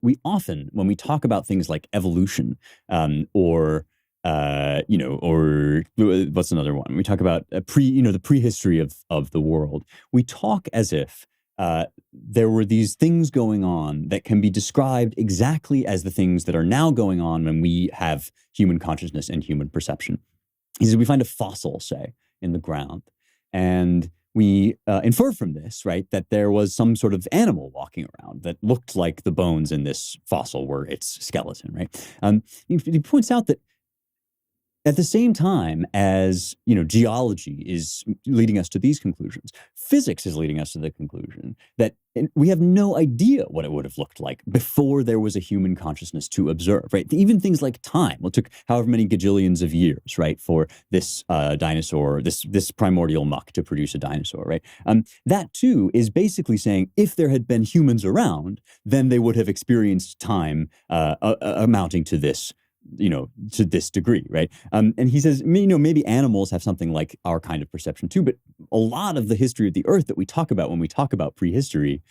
we often, when we talk about things like evolution, or or what's another one? We talk about the prehistory of the world. We talk as if there were these things going on that can be described exactly as the things that are now going on when we have human consciousness and human perception. He says we find a fossil, say, in the ground, and we infer from this, right, that there was some sort of animal walking around that looked like the bones in this fossil were its skeleton, right? He points out that at the same time as, geology is leading us to these conclusions, physics is leading us to the conclusion that we have no idea what it would have looked like before there was a human consciousness to observe, right? Even things like time. Well, it took however many gajillions of years, right, for this dinosaur, this primordial muck to produce a dinosaur, right? That too is basically saying if there had been humans around, then they would have experienced time amounting to this, to this degree, right? And he says, maybe animals have something like our kind of perception too, but a lot of the history of the Earth that we talk about when we talk about prehistory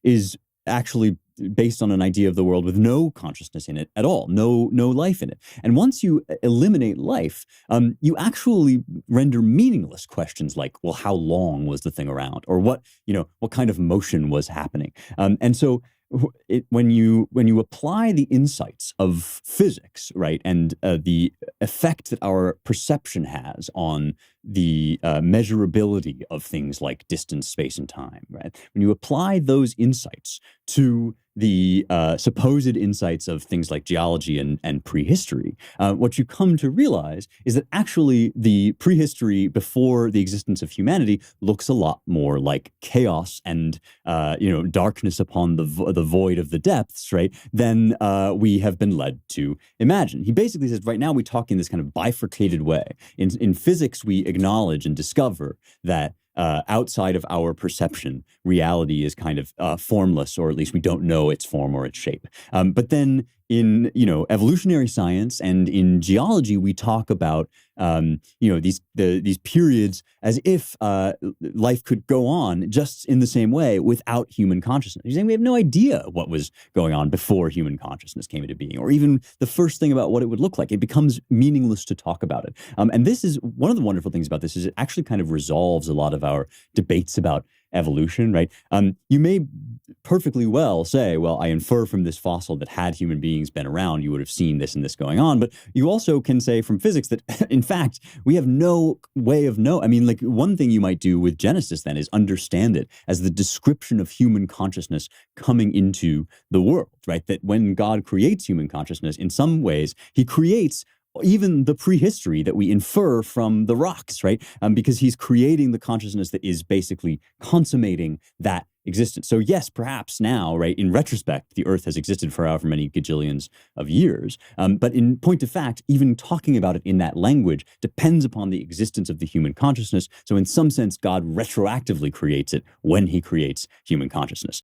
is actually based on an idea of the world with no consciousness in it at all, no life in it. And once you eliminate life, you actually render meaningless questions like, well, how long was the thing around, or what kind of motion was happening? And so when you apply the insights of physics, right, and the effect that our perception has on the measurability of things like distance, space, and time, right? When you apply those insights to the supposed insights of things like geology and prehistory, what you come to realize is that actually the prehistory before the existence of humanity looks a lot more like chaos and darkness upon the void of the depths, right, than we have been led to imagine. He basically says right now we talk in this kind of bifurcated way. In physics, we acknowledge and discover that outside of our perception, reality is kind of formless, or at least we don't know its form or its shape. But then in evolutionary science and in geology, we talk about these periods as if life could go on just in the same way without human consciousness. He's saying we have no idea what was going on before human consciousness came into being, or even the first thing about what it would look like. It becomes meaningless to talk about it. And this is one of the wonderful things about this is it actually kind of resolves a lot of our debates about evolution, right? You may perfectly well say, well, I infer from this fossil that had human beings been around, you would have seen this and this going on. But you also can say from physics that, in fact, we have no way of knowing. I mean, like one thing you might do with Genesis then is understand it as the description of human consciousness coming into the world, right? That when God creates human consciousness, in some ways, he creates even the prehistory that we infer from the rocks, right? Because he's creating the consciousness that is basically consummating that existence. So yes, perhaps now, right, in retrospect, the Earth has existed for however many gajillions of years. But in point of fact, even talking about it in that language depends upon the existence of the human consciousness. So in some sense, God retroactively creates it when he creates human consciousness.